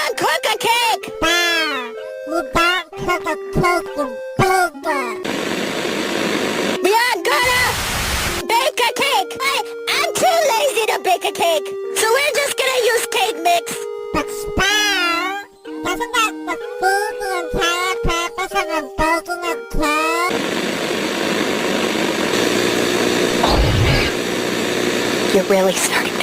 don't cook a cake! Bah! You don't cook a cake, you booger! You're gonna bake a cake! I'm too lazy to bake a cake, so we're just gonna use cake mix. But Sprout, doesn't that defeat the entire purpose of a baking a cake? You're really starting